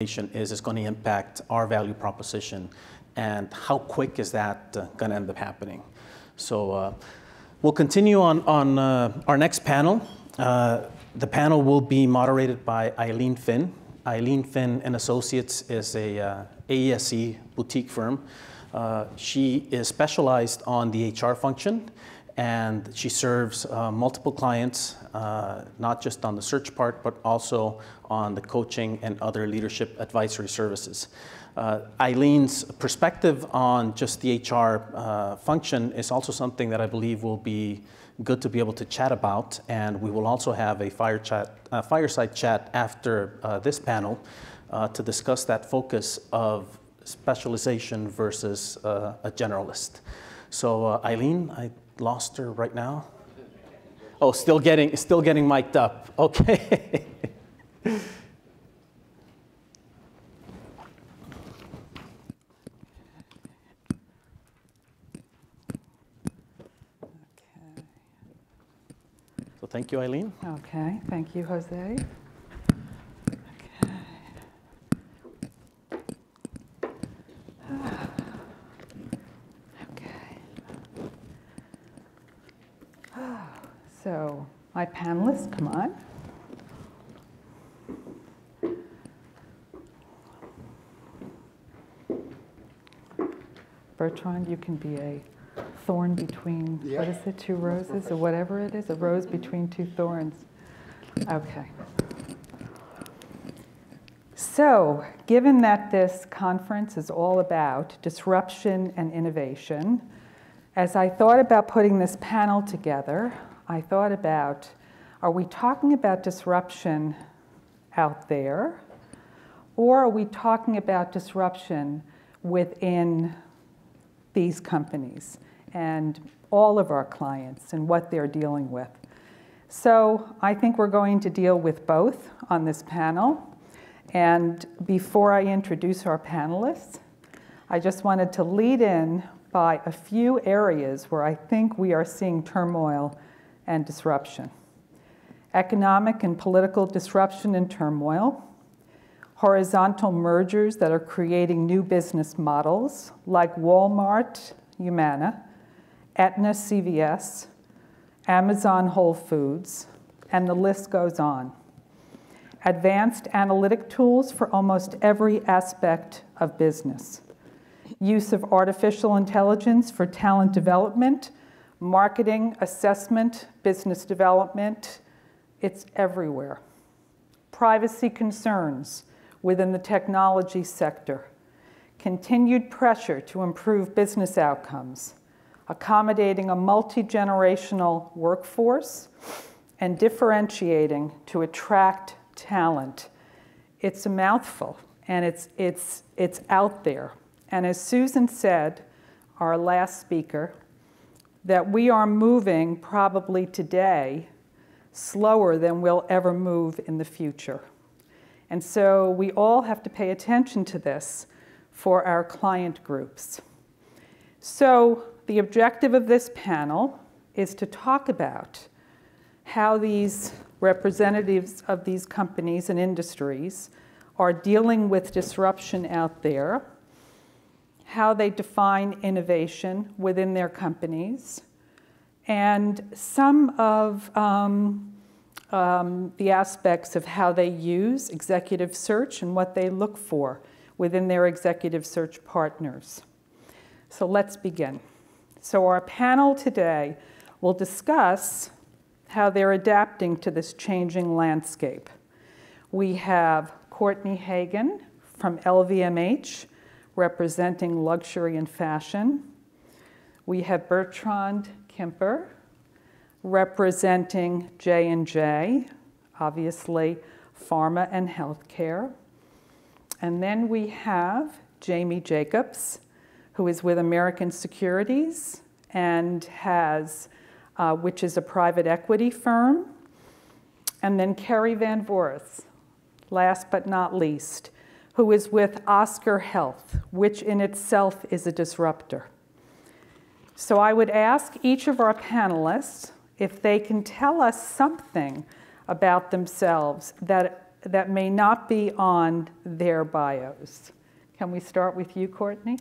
is going to impact our value proposition, and how quick is that going to end up happening. So we'll continue on our next panel. The panel will be moderated by Eileen Finn. Eileen Finn and Associates is a AESE boutique firm. She is specialized on the HR function, and she serves multiple clients, not just on the search part, but also on the coaching and other leadership advisory services. Eileen's perspective on just the HR function is also something that I believe will be good to be able to chat about, and we will also have a fireside chat after this panel to discuss that focus of specialization versus a generalist. So Eileen, I lost her right now. Oh, still getting mic'd up. Okay. So thank you, Eileen. Okay, thank you, Jose. So, my panelists, come on. Bertrand, you can be a thorn between, what is it, two roses, or whatever it is, a rose between two thorns. Okay. So, given that this conference is all about disruption and innovation, as I thought about putting this panel together, I thought about, are we talking about disruption out there, or are we talking about disruption within these companies and all of our clients and what they're dealing with? So I think we're going to deal with both on this panel. And before I introduce our panelists, I just wanted to lead in by a few areas where I think we are seeing turmoil and disruption. Economic and political disruption and turmoil, horizontal mergers that are creating new business models like Walmart, Humana, Aetna, CVS, Amazon, Whole Foods, and the list goes on. Advanced analytic tools for almost every aspect of business. Use of artificial intelligence for talent development, marketing, assessment, business development, it's everywhere. Privacy concerns within the technology sector. Continued pressure to improve business outcomes. Accommodating a multi-generational workforce and differentiating to attract talent. It's a mouthful, and it's out there. And as Susan said, our last speaker, that we are moving probably today slower than we'll ever move in the future. And so we all have to pay attention to this for our client groups. So the objective of this panel is to talk about how these representatives of these companies and industries are dealing with disruption out there, how they define innovation within their companies, and some of the aspects of how they use executive search and what they look for within their executive search partners. So let's begin. So our panel today will discuss how they're adapting to this changing landscape. We have Courtney Hagen from LVMH, representing luxury and fashion. We have Bertrand Kimper, representing J&J, obviously pharma and healthcare. And then we have Jamie Jacobs, who is with American Securities and has, which is a private equity firm. And then Kerry Van Voris, last but not least, who is with Oscar Health, which in itself is a disruptor. So I would ask each of our panelists if they can tell us something about themselves that that may not be on their bios. Can we start with you, Courtney?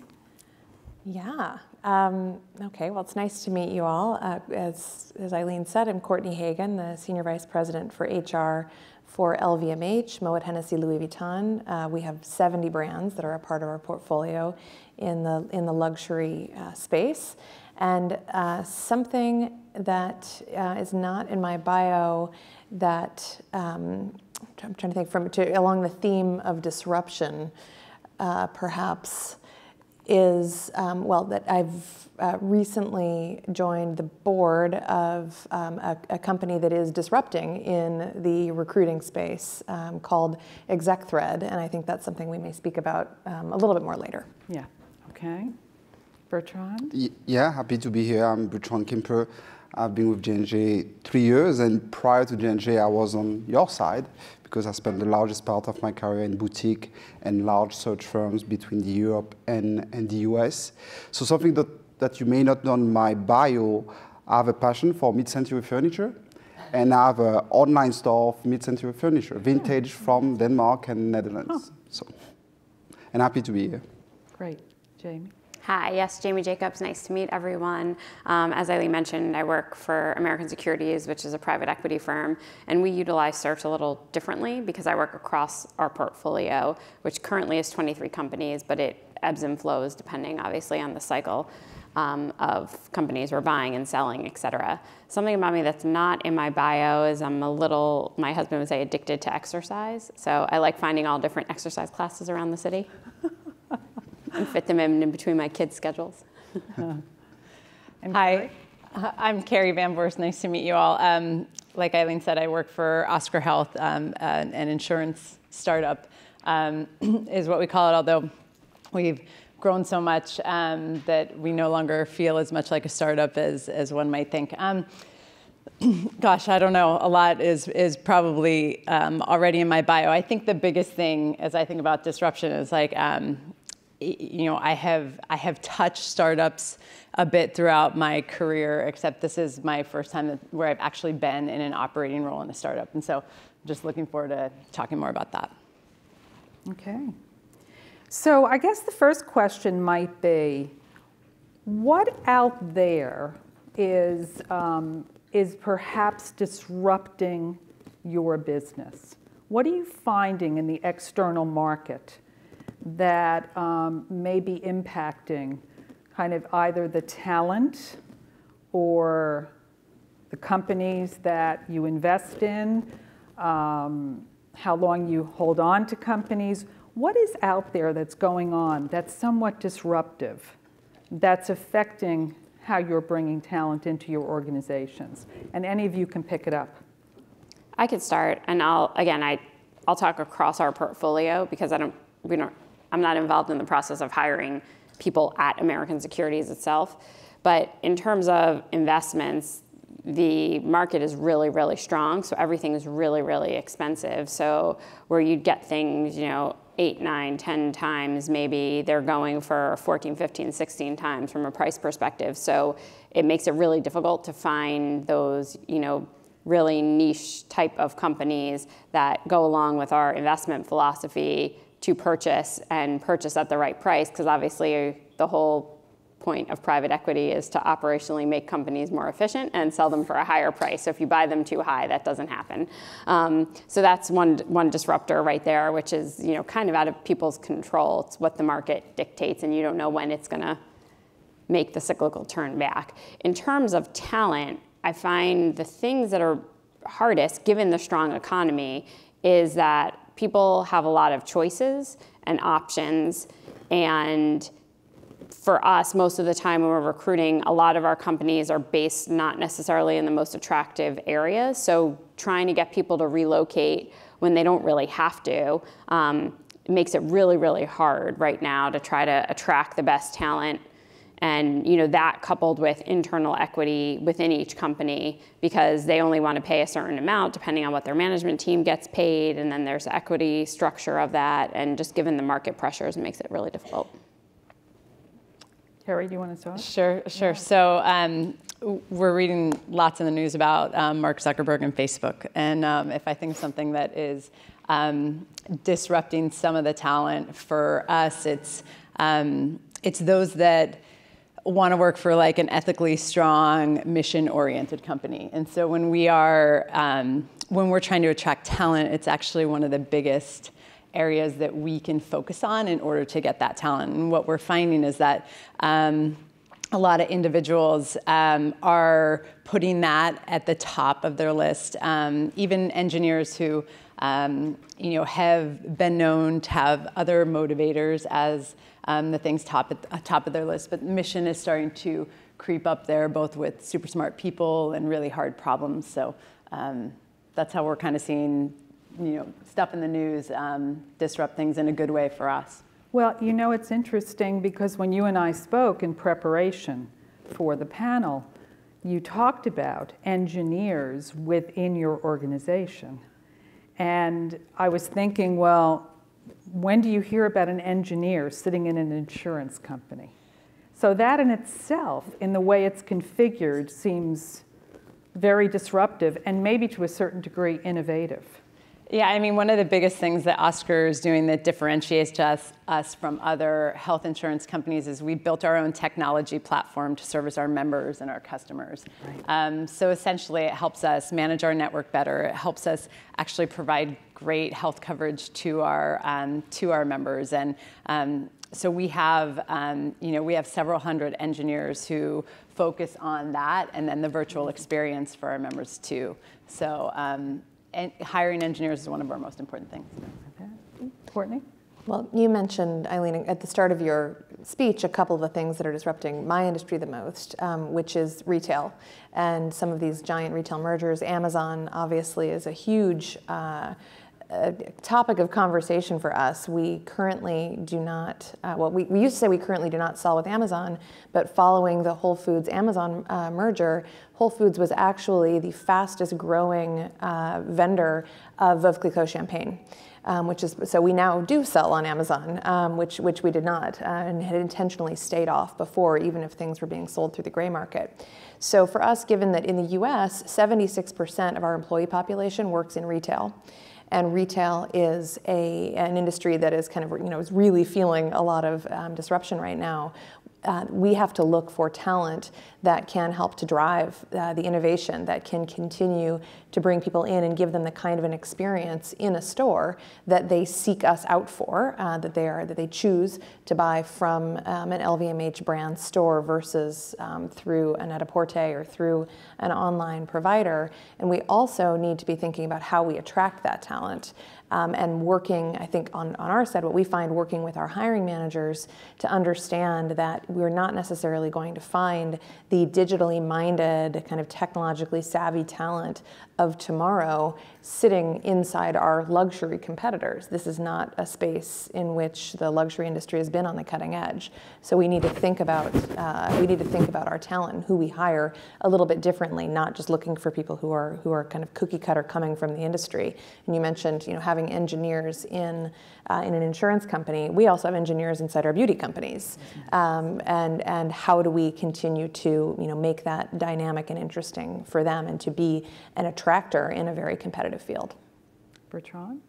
Yeah. Okay, well, it's nice to meet you all. As Eileen said, I'm Courtney Hagen, the Senior Vice President for HR for LVMH, Moet Hennessy Louis Vuitton. We have 70 brands that are a part of our portfolio in the luxury space. And something that is not in my bio that I'm trying to think along the theme of disruption, perhaps, is, that I've recently joined the board of a company that is disrupting in the recruiting space called ExecThread, and I think that's something we may speak about a little bit more later. Yeah, okay. Bertrand? Yeah, happy to be here. I'm Bertrand Kimper. I've been with J&J 3 years, and prior to J&J, I was on your side because I spent the largest part of my career in boutique and large search firms between Europe and the US. So something that you may not know in my bio, I have a passion for mid-century furniture, and I have an online store of mid-century furniture, vintage from Denmark and Netherlands. So, and happy to be here. Great. Jamie? Hi, yes, Jamie Jacobs, nice to meet everyone. As Eileen mentioned, I work for American Securities, which is a private equity firm, and we utilize search a little differently because I work across our portfolio, which currently is 23 companies, but it ebbs and flows depending, obviously, on the cycle of companies we're buying and selling, et cetera. Something about me that's not in my bio is I'm a little, my husband would say, addicted to exercise. So I like finding all different exercise classes around the city. And fit them in between my kids' schedules. Hi, I'm Kerry Van Voris. Nice to meet you all. Like Eileen said, I work for Oscar Health, an insurance startup is what we call it, although we've grown so much that we no longer feel as much like a startup as one might think. Gosh, I don't know. A lot is probably already in my bio. I think the biggest thing as I think about disruption is like, I have touched startups a bit throughout my career, except this is my first time where I've actually been in an operating role in a startup. And so I'm just looking forward to talking more about that. Okay. So I guess the first question might be, what out there is perhaps disrupting your business? What are you finding in the external market that may be impacting kind of either the talent or the companies that you invest in, how long you hold on to companies? What is out there that's going on that's somewhat disruptive, that's affecting how you're bringing talent into your organizations? And any of you can pick it up. I could start, and I'll talk across our portfolio because I'm not involved in the process of hiring people at American Securities itself. But in terms of investments, the market is really, really strong. So everything is really, really expensive. So where you'd get things, 8, 9, 10 times, maybe they're going for 14, 15, 16 times from a price perspective. So it makes it really difficult to find those, really niche type of companies that go along with our investment philosophy to purchase at the right price, because obviously the whole point of private equity is to operationally make companies more efficient and sell them for a higher price. So if you buy them too high, that doesn't happen. So that's one disruptor right there, which is kind of out of people's control. It's what the market dictates, and you don't know when it's going to make the cyclical turn back. In terms of talent, I find the things that are hardest, given the strong economy, is that people have a lot of choices and options, and for us, most of the time when we're recruiting, a lot of our companies are based not necessarily in the most attractive areas, so trying to get people to relocate when they don't really have to makes it really, really hard right now to try to attract the best talent. And that coupled with internal equity within each company, because they only want to pay a certain amount depending on what their management team gets paid, and then there's the equity structure of that, and just given the market pressures, it makes it really difficult. Kerry, do you want to start? Sure. Yeah. So we're reading lots in the news about Mark Zuckerberg and Facebook, and if I think something that is disrupting some of the talent. For us, it's those that want to work for like an ethically strong, mission-oriented company. And so when we're trying to attract talent, it's actually one of the biggest areas that we can focus on in order to get that talent. And what we're finding is that a lot of individuals are putting that at the top of their list. Even engineers who have been known to have other motivators as the things top of their list. But mission is starting to creep up there, both with super smart people and really hard problems. So that's how we're kind of seeing stuff in the news disrupt things in a good way for us. Well, it's interesting because when you and I spoke in preparation for the panel, you talked about engineers within your organization. And I was thinking, well, when do you hear about an engineer sitting in an insurance company? So that in itself, in the way it's configured, seems very disruptive and maybe to a certain degree innovative. Yeah, I mean, one of the biggest things that Oscar is doing that differentiates us from other health insurance companies is we built our own technology platform to service our members and our customers. Right. So essentially, it helps us manage our network better. It helps us actually provide great health coverage to our members. And so we have several hundred engineers who focus on that, and then the virtual experience for our members too. So. And hiring engineers is one of our most important things. Okay. Courtney? Well, you mentioned, Eileen, at the start of your speech, a couple of the things that are disrupting my industry the most, which is retail. And some of these giant retail mergers. Amazon, obviously, is a huge topic of conversation for us. We currently do not, we used to say we currently do not sell with Amazon, but following the Whole Foods Amazon merger, Whole Foods was actually the fastest growing vendor of Veuve Clicquot champagne. So we now do sell on Amazon, which we did not, and had intentionally stayed off before, even if things were being sold through the gray market. So for us, given that in the US, 76% of our employee population works in retail, and retail is an industry that is kind of, is really feeling a lot of disruption right now. We have to look for talent that can help to drive the innovation, that can continue to bring people in and give them the kind of an experience in a store that they seek us out for, that they choose to buy from an LVMH brand store versus through an Net-a-Porter or through an online provider. And we also need to be thinking about how we attract that talent. And working, I think, on our side, what we find working with our hiring managers to understand that we're not necessarily going to find the digitally minded, kind of technologically savvy talent of tomorrow sitting inside our luxury competitors. This is not a space in which the luxury industry has been on the cutting edge. So we need to think about our talent and who we hire a little bit differently, not just looking for people who are kind of cookie cutter coming from the industry. And you mentioned, having engineers in an insurance company. We also have engineers inside our beauty companies, and how do we continue to make that dynamic and interesting for them and to be an attractor in a very competitive field. Bertrand?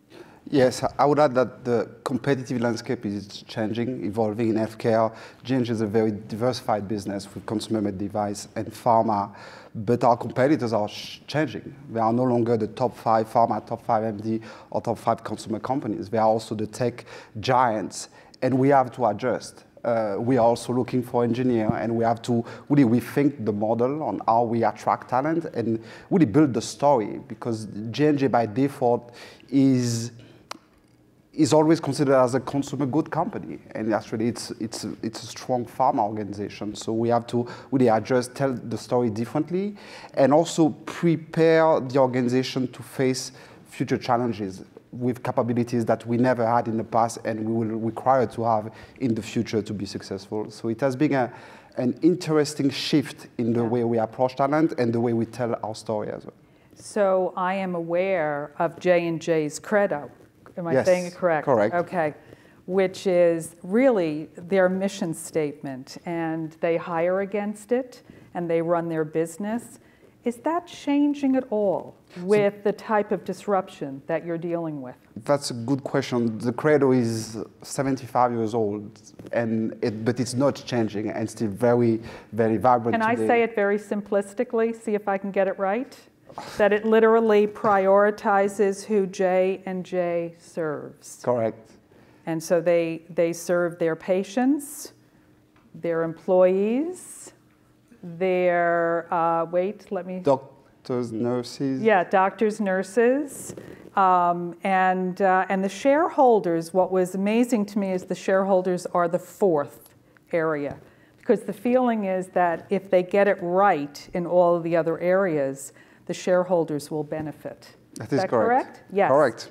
Yes, I would add that the competitive landscape is changing, evolving in healthcare. J&J is a very diversified business with consumer med device and pharma, but our competitors are changing. They are no longer the top 5 pharma, top 5 MD, or top 5 consumer companies. They are also the tech giants, and we have to adjust. We are also looking for engineers, and we have to really rethink the model on how we attract talent and really build the story, because J&J by default is always considered as a consumer good company, and actually it's a strong pharma organization. So we have to really adjust, tell the story differently, and also prepare the organization to face future challenges with capabilities that we never had in the past and we will require to have in the future to be successful. So it has been an interesting shift in the way we approach talent and the way we tell our story as well. So I am aware of J&J's credo. Am I saying it correct? Correct. Okay. Which is really their mission statement, and they hire against it, and they run their business. is that changing at all with the type of disruption that you're dealing with? That's a good question. The Credo is 75 years old, but it's not changing and still very, very vibrant Can today. I say it very simplistically, see if I can get it right? That it literally prioritizes who J&J serves. Correct. And so they serve their patients, their employees, their, Doctors, nurses. Yeah, doctors, nurses, and the shareholders. What was amazing to me is the shareholders are the fourth area, because the feeling is that if they get it right in all of the other areas, the shareholders will benefit. That is correct? Yes. Correct.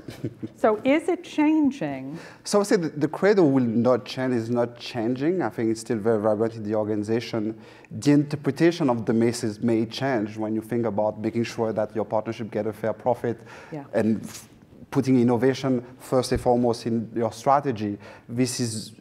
So is it changing? So I would say the Credo will not change, is not changing. I think it's still very vibrant in the organization. The interpretation of the message may change when you think about making sure that your partnership get a fair profit and putting innovation first and foremost in your strategy. This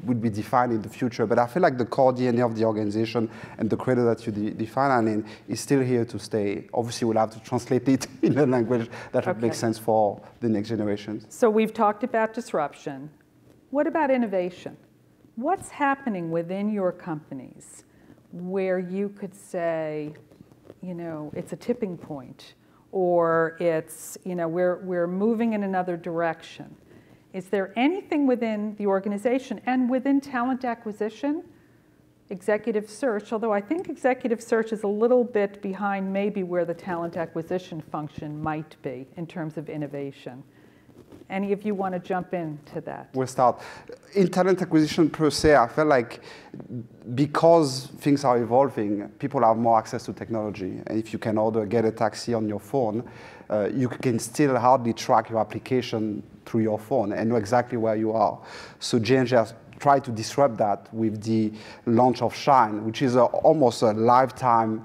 would be defined in the future. But I feel like the core DNA of the organization and the Credo that you define, Eileen, is still here to stay. Obviously, we'll have to translate it in a language that would make sense for the next generation. So we've talked about disruption. What about innovation? What's happening within your companies where you could say, you know, it's a tipping point, or it's, you know, we're moving in another direction? Is there anything within the organization and within talent acquisition, executive search, although I think executive search is a little bit behind maybe where the talent acquisition function might be in terms of innovation? Any of you want to jump into that? We'll start. In talent acquisition per se, I feel like because things are evolving, people have more access to technology. And if you can get a taxi on your phone, you can still hardly track your application through your phone and know exactly where you are. So J&J has tried to disrupt that with the launch of Shine, which is almost a lifetime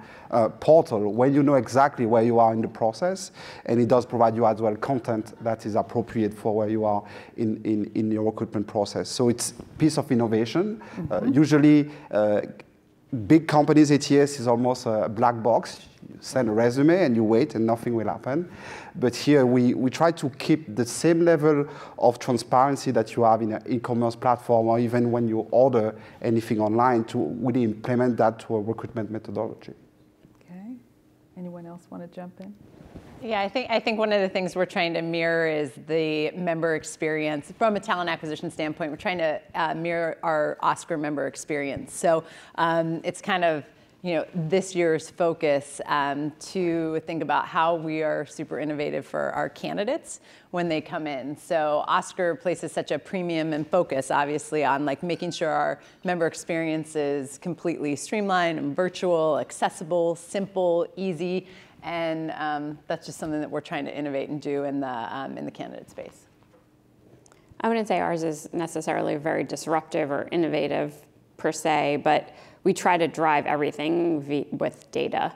portal where you know exactly where you are in the process, and it does provide you as well content that is appropriate for where you are in your recruitment process. So it's a piece of innovation. Usually, big companies, ATS is almost a black box. You send a resume and you wait and nothing will happen. But here we try to keep the same level of transparency that you have in an e-commerce platform, or even when you order anything online, to really implement that to a recruitment methodology. Okay. Anyone else want to jump in? Yeah, I think one of the things we're trying to mirror is the member experience. From a talent acquisition standpoint, we're trying to mirror our Oscar member experience. So it's kind of, you know, this year's focus to think about how we are super innovative for our candidates when they come in. So Oscar places such a premium and focus, obviously, on like making sure our member experience is completely streamlined and virtual, accessible, simple, easy. And that's just something that we're trying to innovate and do in the candidate space. I wouldn't say ours is necessarily very disruptive or innovative per se, but we try to drive everything with data.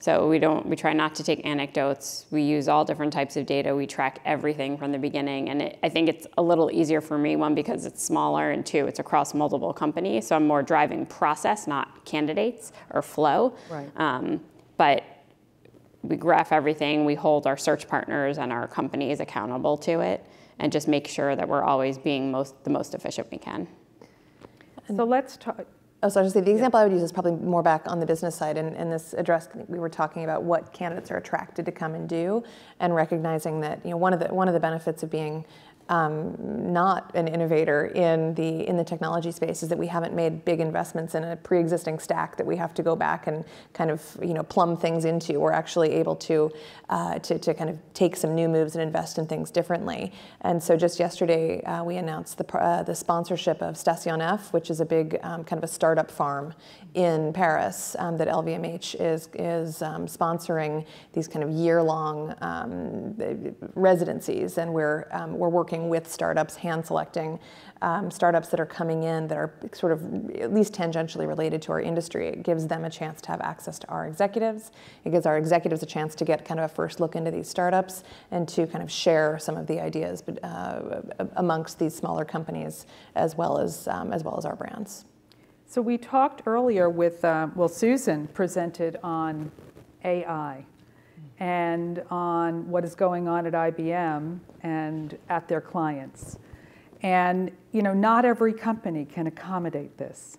So we try not to take anecdotes. We use all different types of data. We track everything from the beginning. And I think it's a little easier for me, one, because it's smaller, and two, it's across multiple companies. So I'm more driving process, not candidates or flow. Right. But we graph everything. We hold our search partners and our companies accountable to it, and just make sure that we're always being the most efficient we can. So let's talk. Oh, so I was going to say, the example I would use is probably more back on the business side. And this address, we were talking about what candidates are attracted to come and do, and recognizing that, you know, one of the benefits of being not an innovator in the technology space is that we haven't made big investments in a pre-existing stack that we have to go back and kind of, you know, plumb things into. We're actually able to kind of take some new moves and invest in things differently. And so just yesterday we announced the sponsorship of Station F, which is a big kind of a startup farm in Paris that LVMH is sponsoring these kind of year-long residencies, and we're working with startups, hand selecting startups that are coming in that are sort of at least tangentially related to our industry. It gives them a chance to have access to our executives. It gives our executives a chance to get kind of a first look into these startups and to kind of share some of the ideas amongst these smaller companies as well as our brands. So we talked earlier with, Susan presented on AI and on what is going on at IBM and at their clients. And not every company can accommodate this.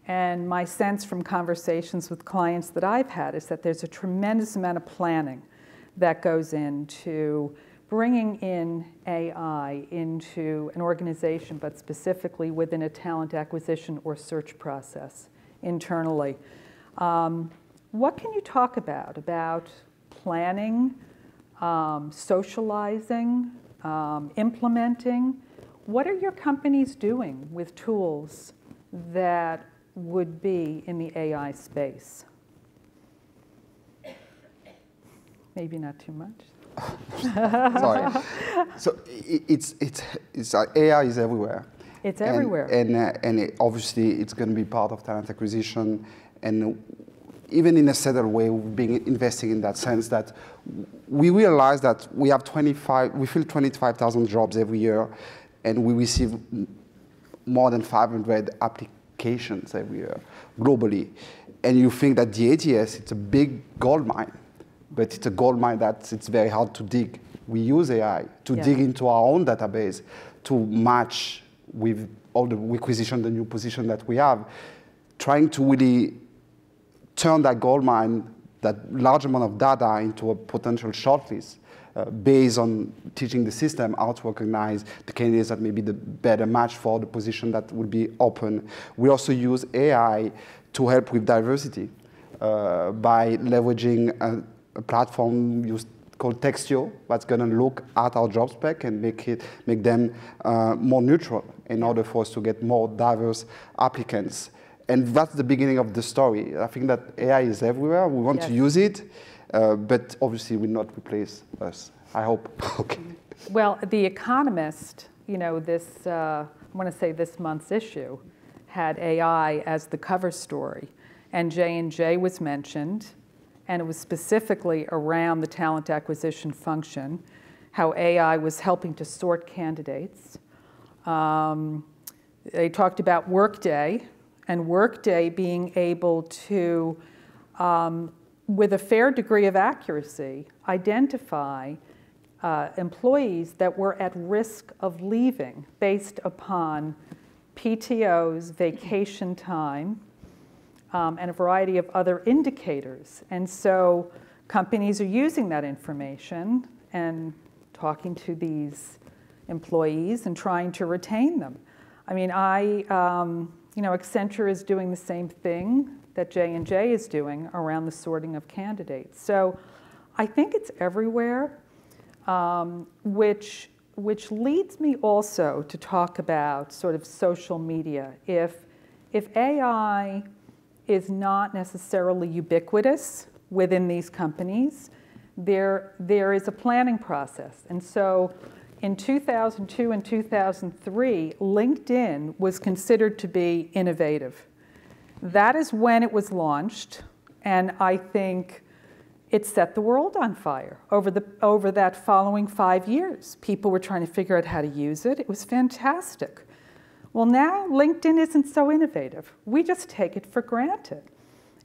And my sense from conversations with clients that I've had is that there's a tremendous amount of planning that goes into bringing in AI into an organization, but specifically within a talent acquisition or search process internally. What can you talk about planning, socializing, implementing? What are your companies doing with tools that would be in the AI space? Maybe not too much. Sorry. So AI is everywhere. It's everywhere. And obviously it's going to be part of talent acquisition, and even in a settled way, we've been investing in that sense that we realize that we fill 25,000 jobs every year, and we receive more than 500 applications every year globally. And you think that the ATS, it's a big gold mine, but it's a gold mine that it's very hard to dig. We use AI to dig into our own database to match with all the requisition, the new position that we have, trying to really turn that gold mine, that large amount of data, into a potential shortlist based on teaching the system how to recognize the candidates that may be the better match for the position that would be open. We also use AI to help with diversity by leveraging a platform called Textio that's going to look at our job spec and make them more neutral in order for us to get more diverse applicants. And that's the beginning of the story. I think that AI is everywhere. We want to use it, but obviously will not replace us, I hope. Okay. Well, The Economist, this, I want to say this month's issue, had AI as the cover story. And J&J was mentioned, and it was specifically around the talent acquisition function, how AI was helping to sort candidates. They talked about Workday, and Workday being able to, with a fair degree of accuracy, identify employees that were at risk of leaving based upon PTOs, vacation time, and a variety of other indicators. And so companies are using that information and talking to these employees and trying to retain them. I mean, Accenture is doing the same thing that J&J is doing around the sorting of candidates. So I think it's everywhere, which leads me also to talk about sort of social media. If AI is not necessarily ubiquitous within these companies, there is a planning process. And so in 2002 and 2003, LinkedIn was considered to be innovative. That is when it was launched, and I think it set the world on fire. Over that following 5 years, people were trying to figure out how to use it. It was fantastic. Well, now LinkedIn isn't so innovative. We just take it for granted.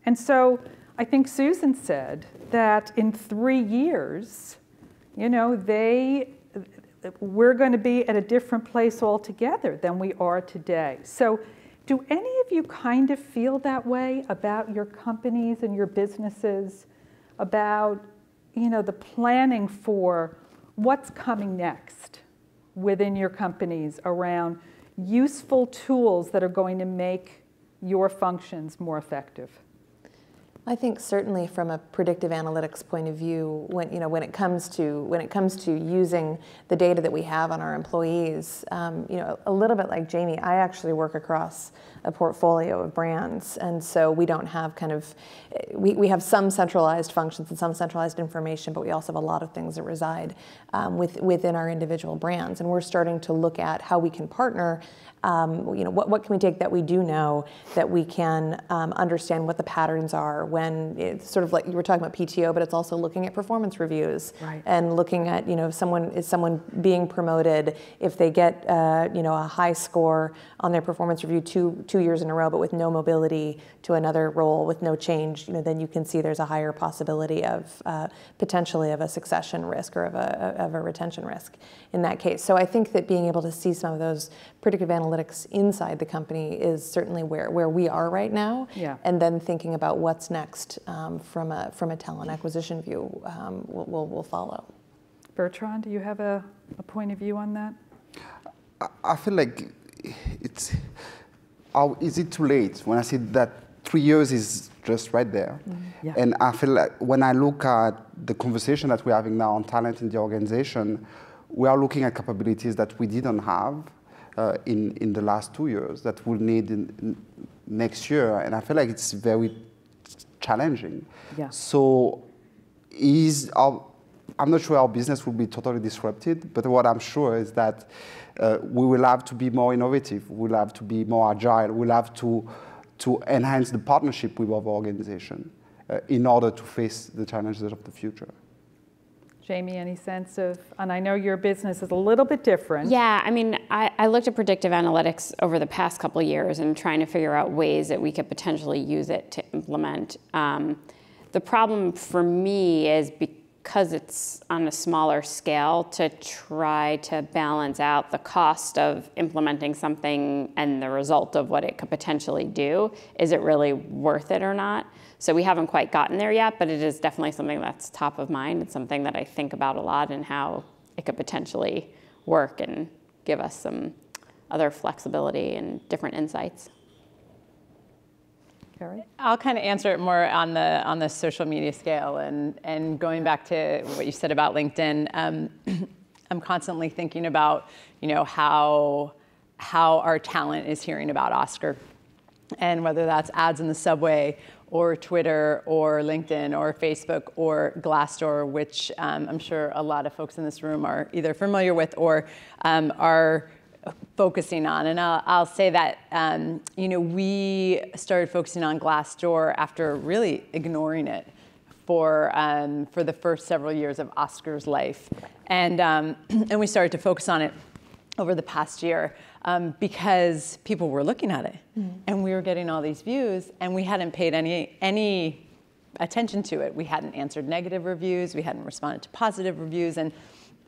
And so I think Susan said that in 3 years, we're going to be at a different place altogether than we are today. So do any of you kind of feel that way about your companies and your businesses, about the planning for what's coming next within your companies around useful tools that are going to make your functions more effective? I think certainly from a predictive analytics point of view, when it comes to using the data that we have on our employees, a little bit like Jamie, I actually work across a portfolio of brands, and so we don't have we have some centralized functions and some centralized information, but we also have a lot of things that reside within our individual brands, and we're starting to look at how we can partner. What can we take that we do know, that we can understand what the patterns are, when it's sort of like you were talking about PTO, but it's also looking at performance reviews and looking at, you know, someone being promoted, if they get, you know, a high score on their performance review two years in a row, but with no mobility to another role with no change, you know, then you can see there's a higher possibility of potentially of a succession risk or of a retention risk in that case. So I think that being able to see some of those predictive analytics inside the company is certainly where we are right now. Yeah. And then thinking about what's next from a talent acquisition view will follow. Bertrand, do you have a point of view on that? I feel like is it too late when I say that 3 years is just right there? Yeah. And I feel like when I look at the conversation that we're having now on talent in the organization, we are looking at capabilities that we didn't have in the last 2 years that we'll need in next year. And I feel like it's very challenging. Yeah. So I'm not sure our business will be totally disrupted, but what I'm sure is that we will have to be more innovative, we'll have to be more agile, we'll have to enhance the partnership with our organization in order to face the challenges of the future. Jamie, any sense of, and I know your business is a little bit different. Yeah, I mean, I looked at predictive analytics over the past couple of years and trying to figure out ways that we could potentially use it to implement. The problem for me is because it's on a smaller scale to try to balance out the cost of implementing something and the result of what it could potentially do. Is it really worth it or not? So we haven't quite gotten there yet, but it is definitely something that's top of mind. It's something that I think about a lot and how it could potentially work and give us some other flexibility and different insights. Kerry? I'll kind of answer it more on the social media scale and going back to what you said about LinkedIn. I'm constantly thinking about, you know, how our talent is hearing about Oscar, and whether that's ads in the subway or Twitter or LinkedIn or Facebook or Glassdoor, which I'm sure a lot of folks in this room are either familiar with or are focusing on. And I'll say that, you know, we started focusing on Glassdoor after really ignoring it for the first several years of Oscar's life. And we started to focus on it over the past year because people were looking at it and we were getting all these views and we hadn't paid any attention to it. We hadn't answered negative reviews, we hadn't responded to positive reviews, and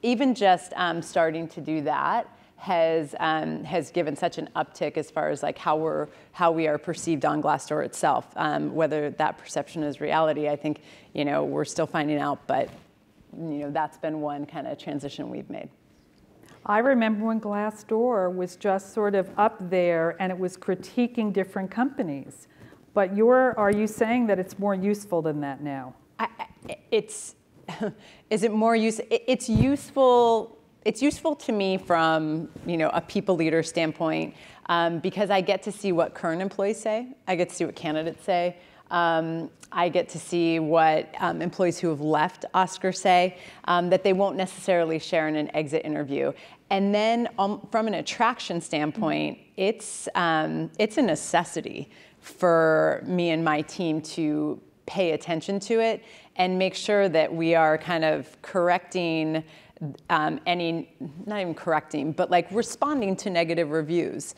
even just starting to do that has given such an uptick as far as like how we are perceived on Glassdoor itself. Whether that perception is reality, I think, you know, we're still finding out, but you know, that's been one kind of transition we've made. I remember when Glassdoor was just sort of up there and it was critiquing different companies. But are you saying that it's more useful than that now? Is it more useful? It's useful. It's useful to me from, you know, a people leader standpoint because I get to see what current employees say. I get to see what candidates say. I get to see what employees who have left Oscar say that they won't necessarily share in an exit interview. And then from an attraction standpoint, it's a necessity for me and my team to pay attention to it and make sure that we are kind of correcting not even correcting, but like responding to negative reviews.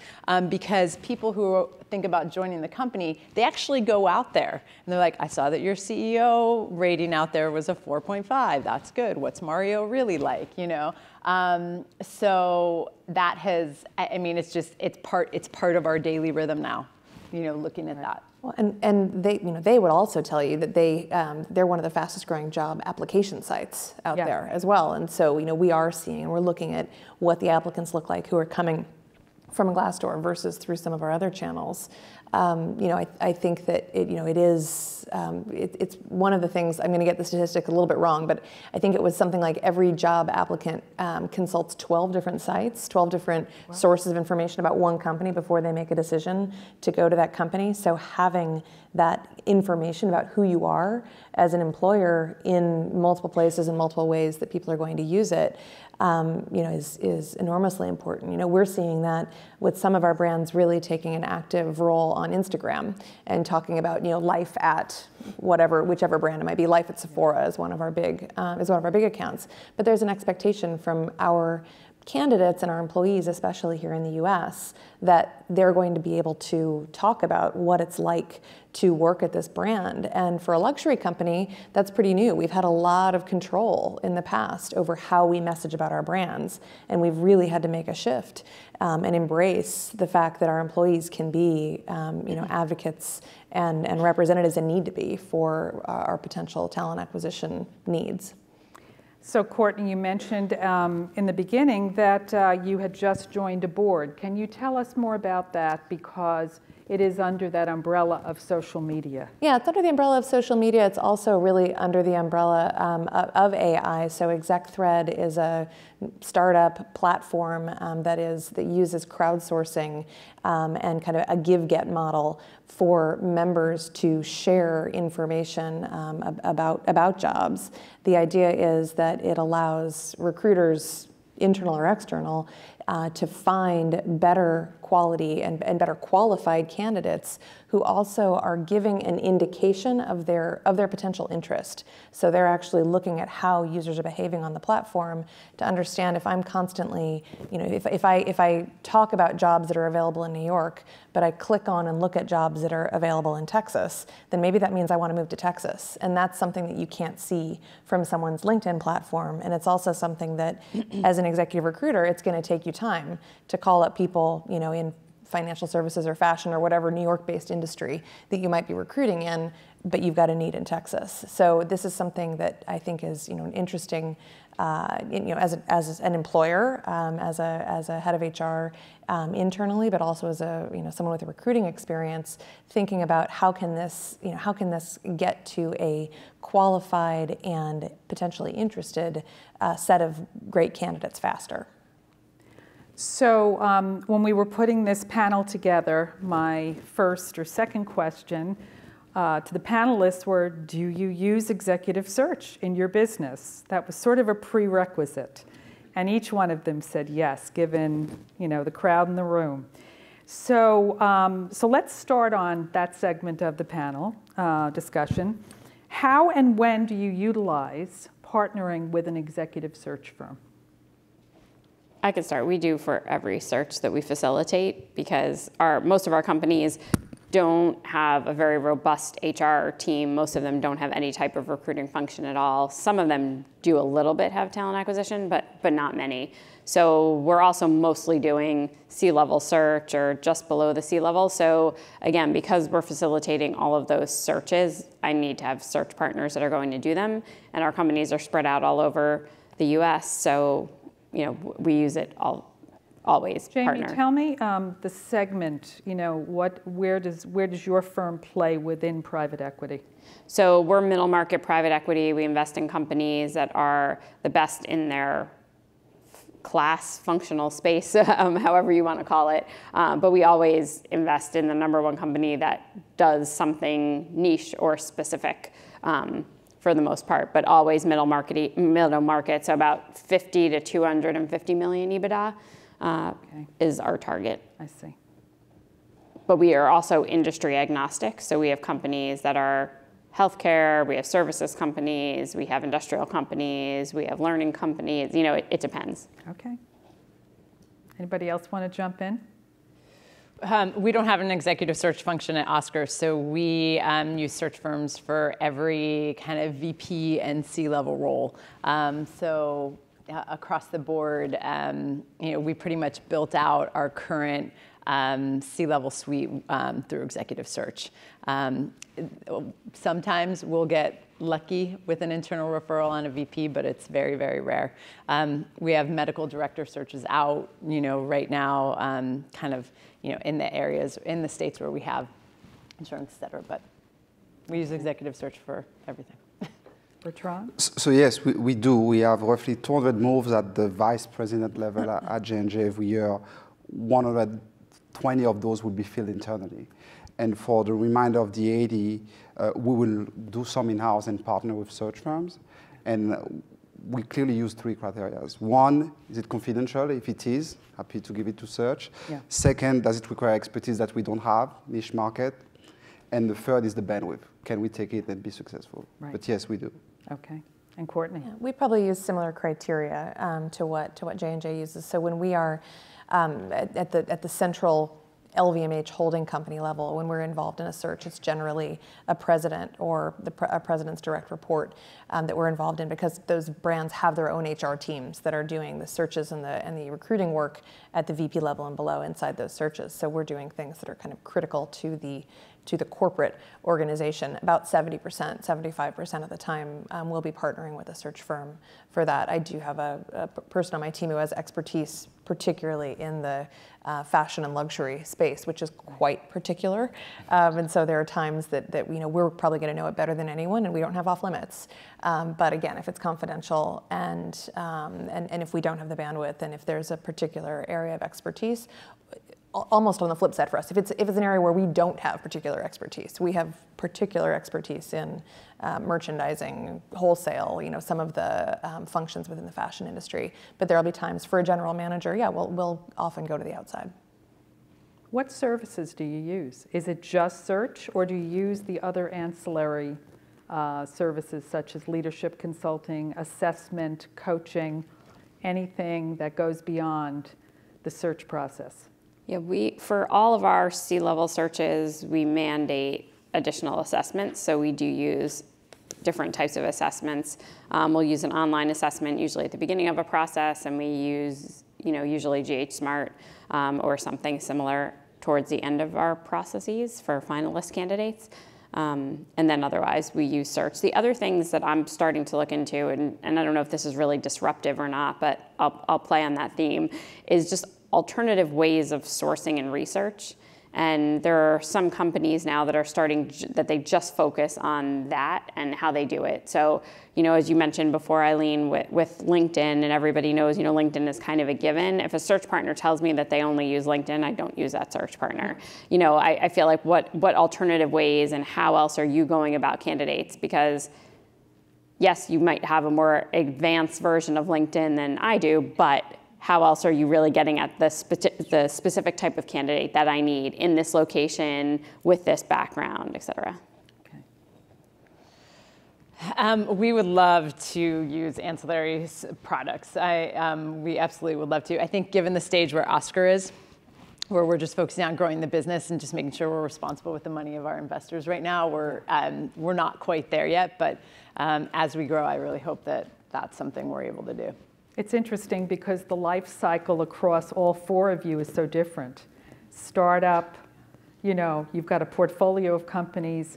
Because people who think about joining the company, they actually go out there and they're like, I saw that your CEO rating out there was a 4.5. That's good. What's Mario really like, you know? So that has, I mean, it's part of our daily rhythm now, you know, looking at that. Well, and they, you know, they would also tell you that they're one of the fastest growing job application sites out there as well. And so, you know, we are seeing and we're looking at what the applicants look like who are coming from Glassdoor versus through some of our other channels. You know, I think that it's one of the things, I'm going to get the statistic a little bit wrong, but I think it was something like every job applicant consults 12 different sites, 12 different sources of information about one company before they make a decision to go to that company. So having that information about who you are as an employer in multiple places and multiple ways that people are going to use it, is enormously important. We're seeing that with some of our brands really taking an active role on Instagram and talking about life at whichever brand it might be. Life at Sephora is one of our big accounts. But there's an expectation from our candidates and our employees, especially here in the US, that they're going to be able to talk about what it's like to work at this brand. And for a luxury company, that's pretty new. We've had a lot of control in the past over how we message about our brands, and we've really had to make a shift and embrace the fact that our employees can be advocates and representatives, and need to be, for our potential talent acquisition needs. So Courtney, you mentioned in the beginning that you had just joined a board. Can you tell us more about that, because it is under that umbrella of social media? Yeah, it's under the umbrella of social media. It's also really under the umbrella of AI. So ExecThread is a startup platform that uses crowdsourcing and kind of a give-get model for members to share information about jobs. The idea is that it allows recruiters, internal or external, to find better quality and better qualified candidates who also are giving an indication of their potential interest. So they're actually looking at how users are behaving on the platform to understand if I'm constantly, if I talk about jobs that are available in New York, but I click on and look at jobs that are available in Texas, then maybe that means I want to move to Texas. And that's something that you can't see from someone's LinkedIn platform. And it's also something that, as an executive recruiter, it's going to take you time to call up people, in financial services or fashion or whatever New York-based industry that you might be recruiting in, but you've got a need in Texas. So this is something that I think is, an interesting, as an employer, as a head of HR internally, but also as someone with a recruiting experience, thinking about how can this get to a qualified and potentially interested set of great candidates faster. So when we were putting this panel together, my first or second question to the panelists were, do you use executive search in your business? That was sort of a prerequisite. And each one of them said yes, given the crowd in the room. So, so let's start on that segment of the panel discussion. How and when do you utilize partnering with an executive search firm? I could start. We do for every search that we facilitate, because most of our companies don't have a very robust HR team. Most of them don't have any type of recruiting function at all. Some of them do a little bit have talent acquisition, but not many. So we're also mostly doing C-level search or just below the C-level. So again, because we're facilitating all of those searches, I need to have search partners that are going to do them. And our companies are spread out all over the US. So we use it always. Jamie, partner. Tell me the segment. Where does your firm play within private equity? So we're middle market private equity. We invest in companies that are the best in their class, functional space, however you want to call it. But we always invest in the #1 company that does something niche or specific. For the most part, but always middle market, so about 50 to 250 million EBITDA is our target. I see. But we are also industry agnostic, so we have companies that are healthcare, we have services companies, we have industrial companies, we have learning companies, it depends. Okay. Anybody else want to jump in? We don't have an executive search function at Oscar, so we use search firms for every kind of VP and C-level role. So across the board, we pretty much built out our current C-level suite through executive search. Sometimes we'll get lucky with an internal referral on a VP, but it's very, very rare. We have medical director searches out, right now, kind of, in the areas, in the states where we have insurance, et cetera, but we use executive search for everything. Bertrand? So yes, we do. We have roughly 200 moves at the vice president level at J&J every year. 120 of those will be filled internally. And for the remainder of the 80, we will do some in-house and partner with search firms. And we clearly use 3 criteria. One, is it confidential? If it is, happy to give it to search. Yeah. Second, does it require expertise that we don't have, niche market? And the third is the bandwidth. Can we take it and be successful? Right. But yes, we do. Okay. And Courtney? Yeah, we probably use similar criteria to what J&J uses. So when we are at the central LVMH holding company level, when we're involved in a search, it's generally a president or a president's direct report that we're involved in, because those brands have their own HR teams that are doing the searches and the recruiting work at the VP level and below inside those searches. So we're doing things that are kind of critical to the corporate organization. About 70%, 75% of the time, we'll be partnering with a search firm for that. I do have a person on my team who has expertise, particularly in the fashion and luxury space, which is quite particular. And so there are times that we're probably going to know it better than anyone, and we don't have off limits. But again, if it's confidential and if we don't have the bandwidth, and if there's a particular area of expertise, almost on the flip side for us, if it's an area where we don't have particular expertise, we have particular expertise in merchandising, wholesale, some of the functions within the fashion industry. But there'll be times for a general manager, we'll often go to the outside. What services do you use? Is it just search, or do you use the other ancillary services such as leadership consulting, assessment, coaching, anything that goes beyond the search process? Yeah, for all of our C-level searches, we mandate additional assessments. So we do use different types of assessments. We'll use an online assessment usually at the beginning of a process, and we use, usually GH Smart or something similar towards the end of our processes for finalist candidates. And then otherwise we use search. The other things that I'm starting to look into, and I don't know if this is really disruptive or not, but I'll play on that theme, is just alternative ways of sourcing and research. And there are some companies now that are starting, that they just focus on that and how they do it. So, as you mentioned before, Eileen, with LinkedIn, and everybody knows, LinkedIn is kind of a given. If a search partner tells me that they only use LinkedIn, I don't use that search partner. I feel like what alternative ways and how else are you going about candidates? Because yes, you might have a more advanced version of LinkedIn than I do, but how else are you really getting at the specific type of candidate that I need in this location with this background, et cetera? Okay. We would love to use ancillary products. We absolutely would love to. I think given the stage where Oscar is, where we're just focusing on growing the business and just making sure we're responsible with the money of our investors right now, we're not quite there yet, but as we grow, I really hope that that's something we're able to do. It's interesting because the life cycle across all 4 of you is so different. Startup, you've got a portfolio of companies.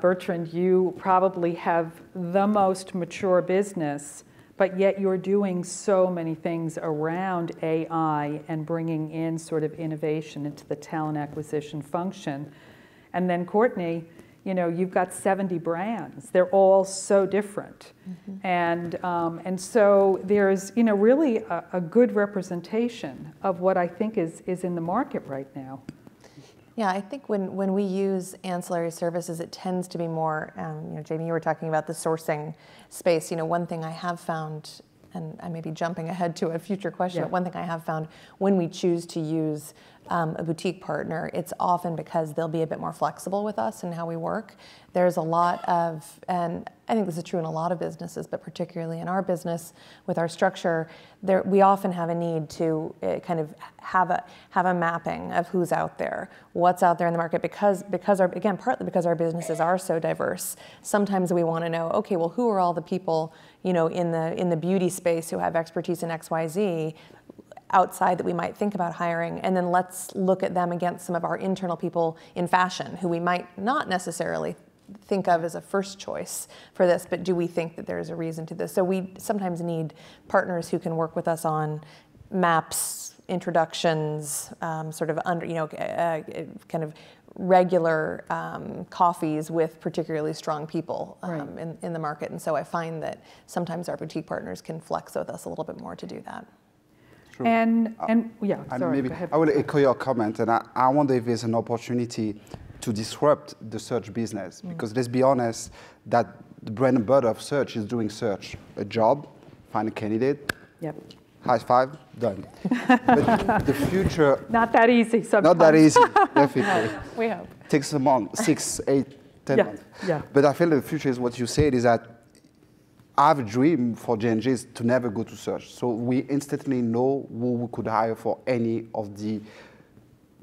Bertrand, you probably have the most mature business, but yet you're doing so many things around AI and bringing in sort of innovation into the talent acquisition function. And then Courtney, you've got 70 brands. They're all so different. Mm-hmm. And so there's, really a good representation of what I think is in the market right now. Yeah, I think when we use ancillary services, it tends to be more, Jamie, you were talking about the sourcing space. One thing I have found, and I may be jumping ahead to a future question, but one thing I have found when we choose to use a boutique partner, it's often because they'll be a bit more flexible with us and how we work. There's a lot of, and I think this is true in a lot of businesses, but particularly in our business with our structure, we often have a need to kind of have a mapping of who's out there, what's out there in the market, because partly because our businesses are so diverse. Sometimes we want to know, okay, well, who are all the people, in the beauty space who have expertise in XYZ outside that we might think about hiring, and then let's look at them against some of our internal people in fashion who we might not necessarily think of as a first choice for this, but do we think that there's a reason to this? So we sometimes need partners who can work with us on maps, introductions, sort of kind of regular coffees with particularly strong people in the market. And so I find that sometimes our boutique partners can flex with us a little bit more to do that. True. And sorry, maybe go ahead. I will echo your comment, and I wonder if there's an opportunity to disrupt the search business, because let's be honest, that the bread and butter of search is doing search, a job, find a candidate. Yep. High five, done. But the future, Not that easy sometimes. not that easy, definitely. We hope. Takes a month, 6, 8, 10 Yeah, months. yeah. But I feel the future is what you said, is that I have a dream for J&J is to never go to search. So we instantly know who we could hire for any of the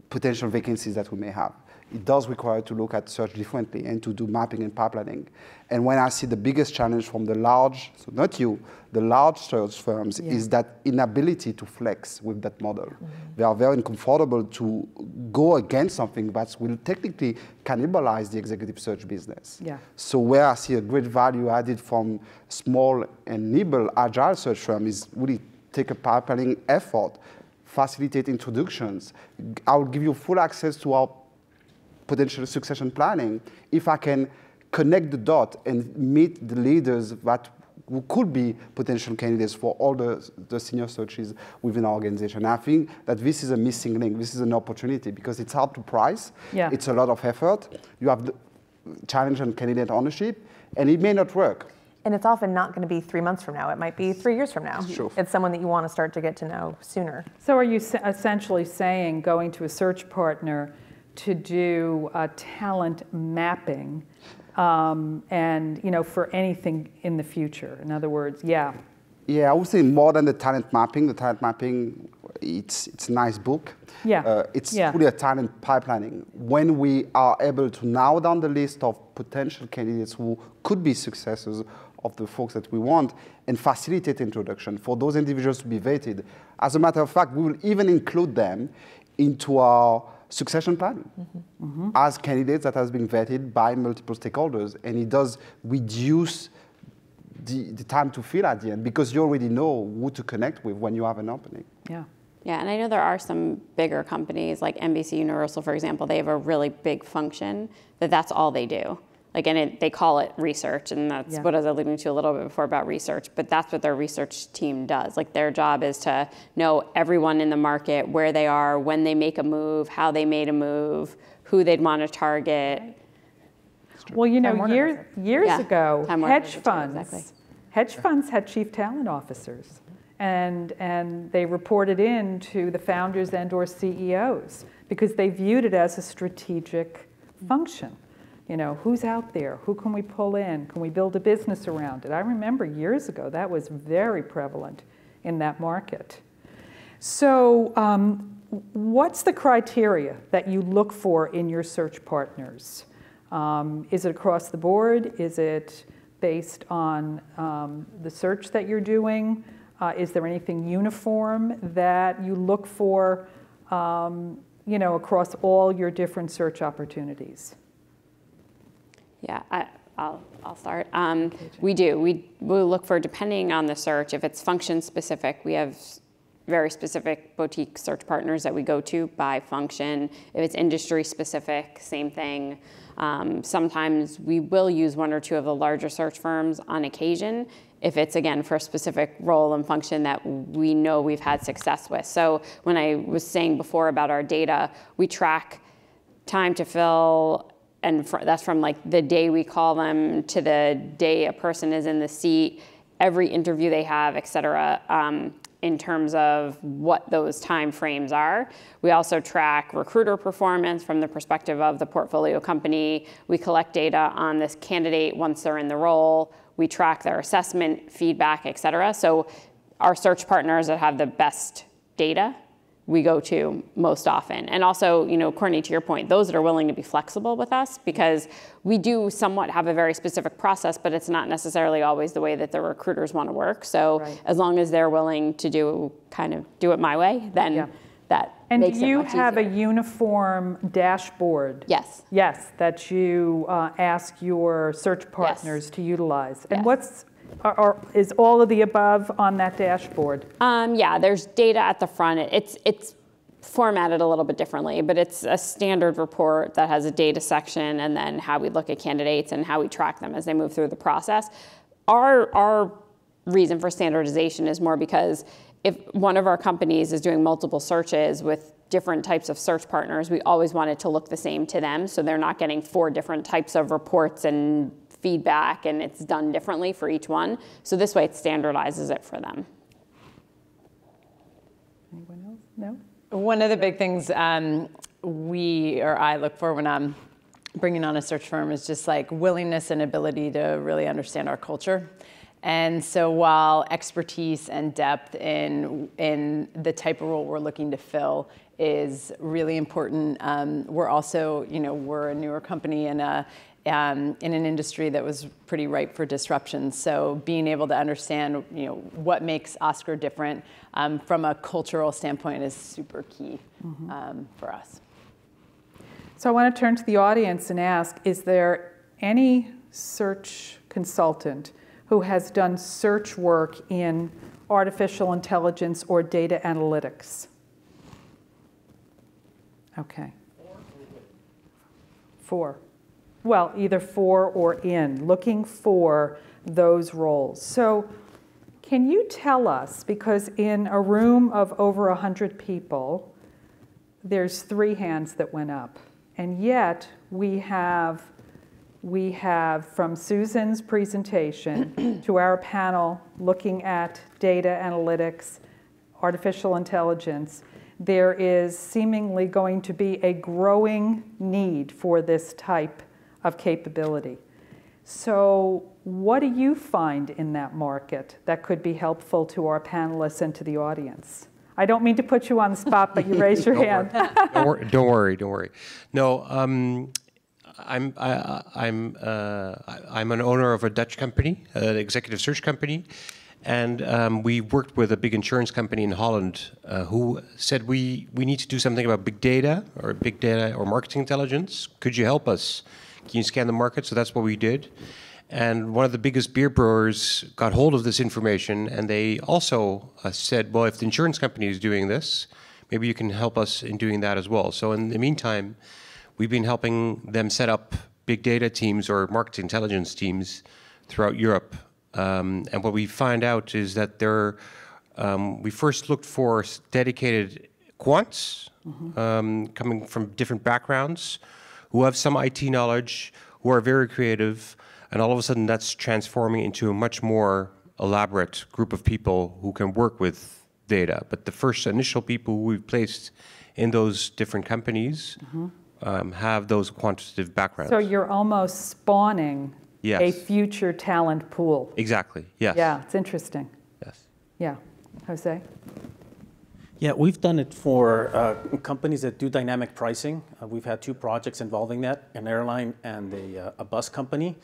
potential vacancies that we may have. It does require to look at search differently and to do mapping and pipelining. And when I see the biggest challenge from the large, so not you, the large search firms, is that inability to flex with that model. Mm-hmm. They are very uncomfortable to go against something that will technically cannibalize the executive search business. Yeah. So where I see a great value added from small and nimble agile search firm is really take a pipelining effort, facilitate introductions. I will give you full access to our potential succession planning if I can connect the dot and meet the leaders that who could be potential candidates for all the senior searches within our organization. I think that this is a missing link. This is an opportunity because it's hard to price. Yeah. It's a lot of effort. You have the challenge on candidate ownership, and it may not work. And it's often not going to be 3 months from now. It might be 3 years from now. Sure. It's someone that you want to start to get to know sooner. So are you essentially saying going to a search partner to do talent mapping and, you know, for anything in the future? In other words, yeah. Yeah, I would say more than the talent mapping. The talent mapping, it's a nice book. Yeah. It's really a talent pipelining. When we are able to narrow down the list of potential candidates who could be successors of the folks that we want and facilitate introduction for those individuals to be vetted. As a matter of fact, we will even include them into our succession planning as candidates that has been vetted by multiple stakeholders, and it does reduce the time to fill at the end because you already know who to connect with when you have an opening. Yeah. Yeah, and I know there are some bigger companies like NBC Universal, for example. They have a really big function that's all they do. Like, and they call it research, and that's what I was alluding to a little bit before about research, but that's what their research team does. Like, their job is to know everyone in the market, where they are, when they make a move, how they made a move, who they'd want to target. Well, you know, years ago, hedge funds had chief talent officers, and they reported in to the founders and/or CEOs because they viewed it as a strategic function. You know, who's out there? Who can we pull in? Can we build a business around it? I remember years ago that was very prevalent in that market. So what's the criteria that you look for in your search partners? Is it across the board? Is it based on the search that you're doing? Is there anything uniform that you look for, you know, across all your different search opportunities? Yeah, I'll start. We do. We look for, depending on the search, if it's function specific, we have very specific boutique search partners that we go to by function. If it's industry specific, same thing. Sometimes we will use one or two of the larger search firms on occasion if it's, again, for a specific role and function that we know we've had success with. So when I was saying before about our data, we track time to fill, and that's from like the day we call them to the day a person is in the seat, every interview they have, et cetera, in terms of what those time frames are. We also track recruiter performance from the perspective of the portfolio company. We collect data on this candidate once they're in the role. We track their assessment, feedback, et cetera. So our search partners that have the best data we go to most often. And also, you know, Courtney, to your point, those that are willing to be flexible with us, because we do somewhat have a very specific process, but it's not necessarily always the way that the recruiters want to work. So as long as they're willing to do it my way, then that makes it much easier. And do you have a uniform dashboard? Yes. Yes, that you ask your search partners to utilize. And is all of the above on that dashboard? Yeah, there's data at the front. It's formatted a little bit differently, but it's a standard report that has a data section and then how we look at candidates and how we track them as they move through the process. Our reason for standardization is more because if one of our companies is doing multiple searches with different types of search partners, we always want it to look the same to them, so they're not getting 4 different types of reports and feedback and it's done differently for each one. So this way it standardizes it for them. Anyone else? No? One of the big things I look for when I'm bringing on a search firm is just like willingness and ability to really understand our culture. And so while expertise and depth in the type of role we're looking to fill is really important, we're also, we're a newer company in an industry that was pretty ripe for disruption. So being able to understand, what makes Oscar different from a cultural standpoint is super key for us. So I want to turn to the audience and ask, is there any search consultant who has done search work in artificial intelligence or data analytics? Okay. 4. Well, either for or in, looking for those roles. So can you tell us, because in a room of over 100 people, there's 3 hands that went up. And yet we have from Susan's presentation to our panel looking at data analytics, artificial intelligence, there is seemingly going to be a growing need for this type of capability. So what do you find in that market that could be helpful to our panelists and to the audience? I don't mean to put you on the spot, but you raise your hand. Don't worry. No, I'm an owner of a Dutch company, an executive search company, and we worked with a big insurance company in Holland who said we need to do something about big data or marketing intelligence. Could you help us? Can you scan the market? So that's what we did. And one of the biggest beer brewers got hold of this information, and they also said, well, if the insurance company is doing this, maybe you can help us in doing that as well. So in the meantime, we've been helping them set up big data teams or market intelligence teams throughout Europe. And what we find out is that we first looked for dedicated quants coming from different backgrounds who have some IT knowledge, who are very creative, and all of a sudden that's transforming into a much more elaborate group of people who can work with data. But the first initial people who we've placed in those different companies have those quantitative backgrounds. So you're almost spawning Yes. a future talent pool. Exactly, yes. Yeah, it's interesting. Yes. Yeah. Jose? Yeah, we've done it for companies that do dynamic pricing. We've had 2 projects involving that, an airline and a bus company.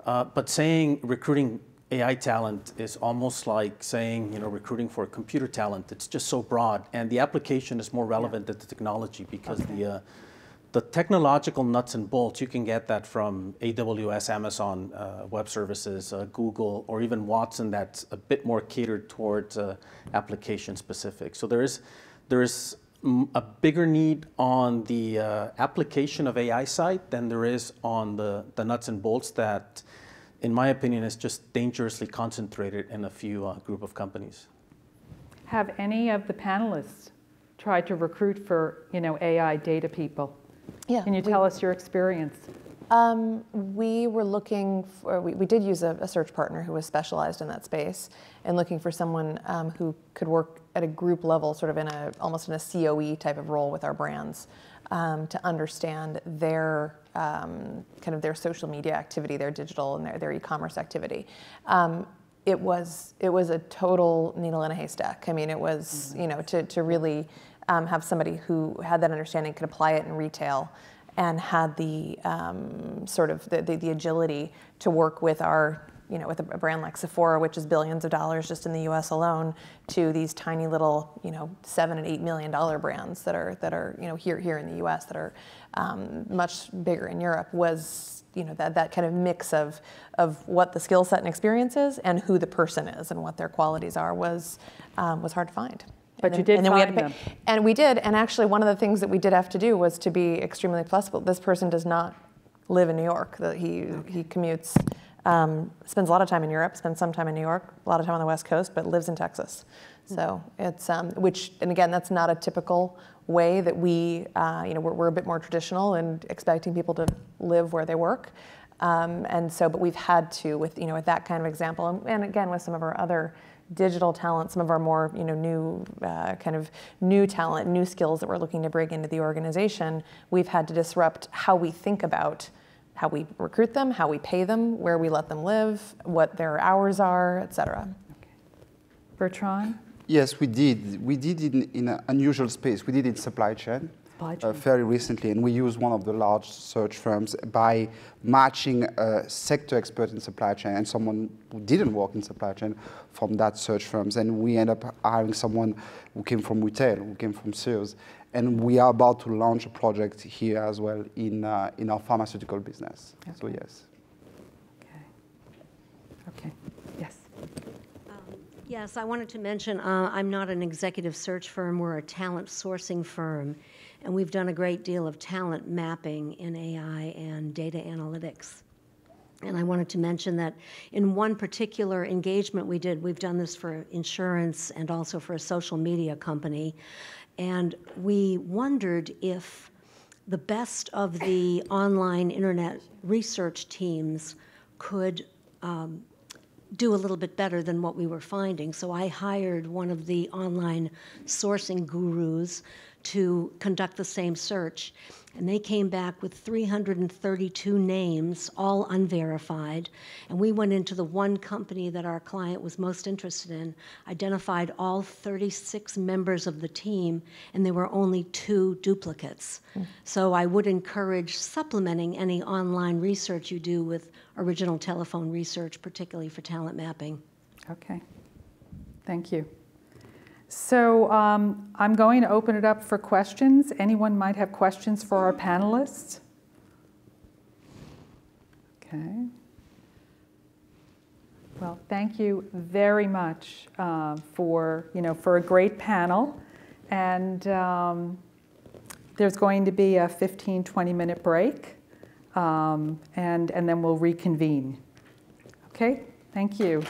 But saying recruiting AI talent is almost like saying, recruiting for computer talent. It's just so broad, and the application is more relevant than the technology because the technological nuts and bolts, you can get that from AWS, Amazon Web Services, Google, or even Watson. That's a bit more catered towards application specific. So there is a bigger need on the application of AI side than there is on the nuts and bolts that, in my opinion, is just dangerously concentrated in a few group of companies. Have any of the panelists tried to recruit for, AI data people? Yeah. Can you tell us your experience? We were looking for, we did use a search partner who was specialized in that space and looking for someone who could work at a group level, sort of almost in a COE type of role with our brands, to understand their kind of their social media activity, their digital and their e-commerce activity. It was a total needle in a haystack. I mean, it was, to really have somebody who had that understanding, could apply it in retail, and had the sort of the agility to work with with a brand like Sephora, which is billions of dollars just in the U.S. alone, to these tiny little, $7 and $8 million brands that are here in the U.S. that are much bigger in Europe. Was that kind of mix of what the skill set and experience is and who the person is and what their qualities are was hard to find. But you did find them. And we did. And actually, one of the things that we did have to do was to be extremely flexible. This person does not live in New York. He commutes, spends a lot of time in Europe, spends some time in New York, a lot of time on the West Coast, but lives in Texas. So it's, and again, that's not a typical way that we're a bit more traditional in expecting people to live where they work. And so, but we've had to, with that kind of example, and again with some of our other digital talent, some of our more new kind of new talent, new skills that we're looking to bring into the organization, we've had to disrupt how we think about how we recruit them, how we pay them, where we let them live, what their hours are, et cetera. Okay. Bertrand? Yes, we did. We did it in an unusual space. We did it in supply chain. Very recently, and we used one of the large search firms by matching a sector expert in supply chain and someone who didn't work in supply chain from that search firms, and we end up hiring someone who came from retail, who came from Sears, and we are about to launch a project here as well in our pharmaceutical business. Okay. So yes. Okay. Yes. Yes, I wanted to mention I'm not an executive search firm. We're a talent sourcing firm. And we've done a great deal of talent mapping in AI and data analytics. And I wanted to mention that in one particular engagement we did, we've done this for insurance and also for a social media company, and we wondered if the best of the online internet research teams could do a little bit better than what we were finding. So I hired one of the online sourcing gurus to conduct the same search. And they came back with 332 names, all unverified. And we went into the one company that our client was most interested in, identified all 36 members of the team, and there were only 2 duplicates. So I would encourage supplementing any online research you do with original telephone research, particularly for talent mapping. Okay. Thank you. So I'm going to open it up for questions. Anyone might have questions for our panelists? Okay. Well, thank you very much for a great panel. And there's going to be a 15, 20-minute break, and then we'll reconvene. Okay, thank you.